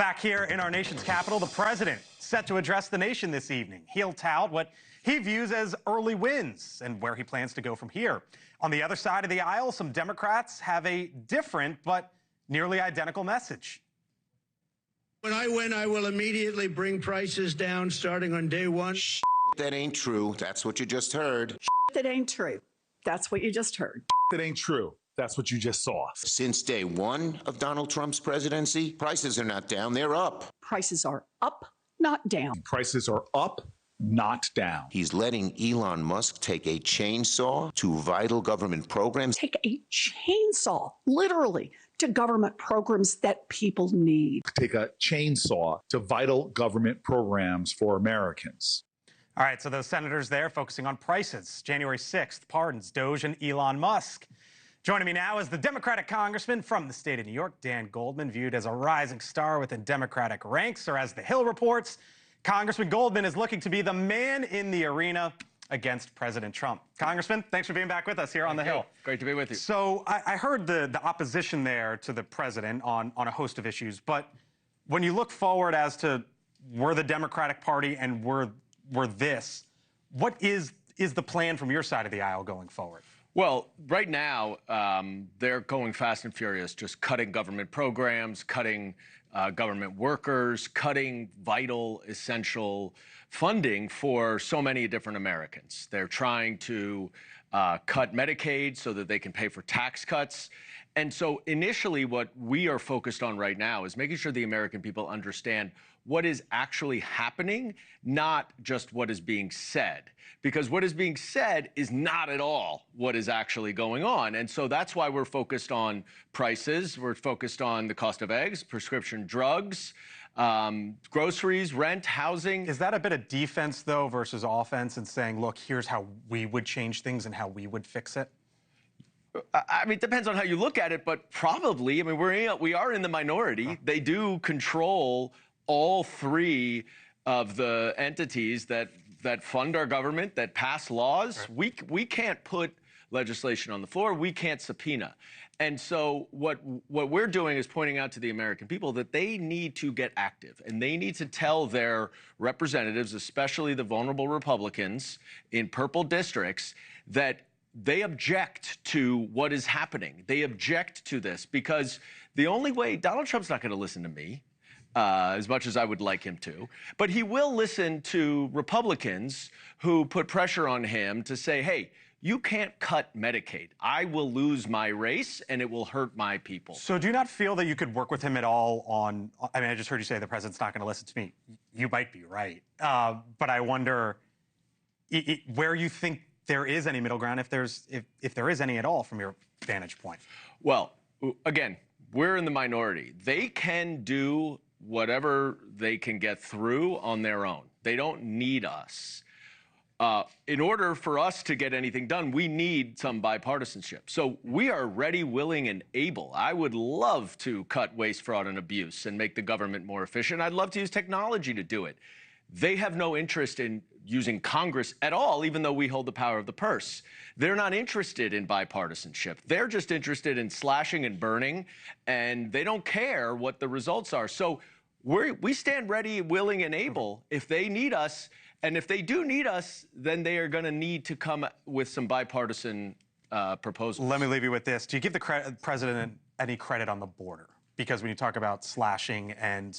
Back here in our nation's capital, the president set to address the nation this evening. He'll tout what he views as early wins and where he plans to go from here. On the other side of the aisle, some Democrats have a different but nearly identical message. When I win, I will immediately bring prices down starting on day one. That ain't true. That's what you just heard. That ain't true. That's what you just heard. That ain't true. That's what you just saw. Since day one of Donald Trump's presidency, prices are not down, they're up. Prices are up, not down. Prices are up, not down. He's letting Elon Musk take a chainsaw to vital government programs. Take a chainsaw, literally, to government programs that people need. Take a chainsaw to vital government programs for Americans. All right, so those senators there focusing on prices. January 6th, pardons Doge and Elon Musk. Joining me now is the Democratic congressman from the state of New York, Dan Goldman, viewed as a rising star within Democratic ranks, or as The Hill reports, Congressman Goldman is looking to be the man in the arena against President Trump. Congressman, thanks for being back with us here on The Hill. Great to be with you. So I heard the opposition there to the president on a host of issues, but when you look forward as to we're the Democratic Party and we're this, what is the plan from your side of the aisle going forward? Well, right now, they're going fast and furious, just cutting government programs, cutting government workers, cutting vital, essential funding for so many different Americans. They're trying to cut Medicaid so that they can pay for tax cuts. And so initially what we are focused on right now is making sure the American people understand what is actually happening, not just what is being said. Because what is being said is not at all what is actually going on. And so that's why we're focused on prices. We're focused on the cost of eggs, prescription drugs, groceries, rent, housing. Is that a bit of defense, though, versus offense and saying, look, here's how we would change things and how we would fix it? I mean, it depends on how you look at it, but probably. I mean, we are in the minority. They do control all three of the entities that fund our government, that pass laws. Right. We can't put legislation on the floor. We can't subpoena. And so what we're doing is pointing out to the American people that they need to get active, and they need to tell their representatives, especially the vulnerable Republicans in purple districts, that they object to what is happening. They object to this because the only way Donald Trump's not going to listen to me. As much as I would like him to. But he will listen to Republicans who put pressure on him to say, hey, you can't cut Medicaid. I will lose my race, and it will hurt my people. So do you not feel that you could work with him at all on, I mean, I just heard you say the president's not going to listen to me. You might be right. But I wonder where you think there is any middle ground, if there is any at all from your vantage point. Well, again, we're in the minority. They can do whatever they can get through on their own. They don't need us. In order for us to get anything done, we need some bipartisanship. So we are ready, willing, and able. I would love to cut waste, fraud, and abuse and make the government more efficient. I'd love to use technology to do it. They have no interest in using Congress at all, even though we hold the power of the purse. They're not interested in bipartisanship. They're just interested in slashing and burning, and they don't care what the results are. So we stand ready, willing, and able if they need us. And if they do need us, then they are going to need to come with some bipartisan proposals. Let me leave you with this. Do you give the president any credit on the border? Because when you talk about slashing and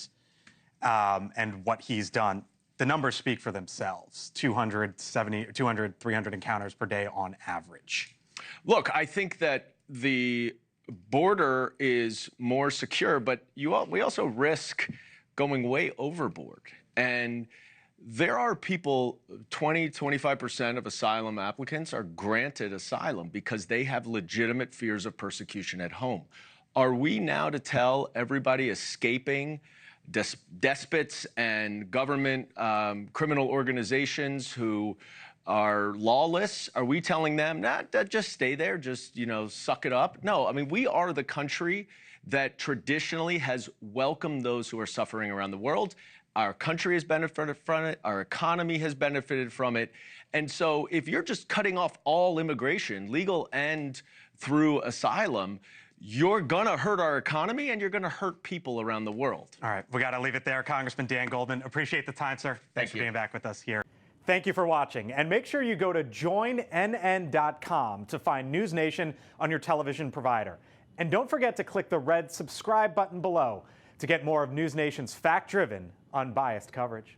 what he's done, the numbers speak for themselves. 200, 300 encounters per day on average. Look, I think that the border is more secure, but we also risk going way overboard. And there are people, 25% of asylum applicants are granted asylum because they have legitimate fears of persecution at home. Are we now to tell everybody escaping despots and government criminal organizations who are lawless, are we telling them, nah, just stay there, just, suck it up? No, I mean, we are the country that traditionally has welcomed those who are suffering around the world. Our country has benefited from it. Our economy has benefited from it. And so if you're just cutting off all immigration, legal and through asylum, you're going to hurt our economy and you're going to hurt people around the world. All right, we got to leave it there. Congressman Dan Goldman, appreciate the time, sir. Thanks for being back with us here. Thank you for watching, and make sure you go to joinnn.com to find NewsNation on your television provider. And don't forget to click the red subscribe button below to get more of NewsNation's fact-driven, unbiased coverage.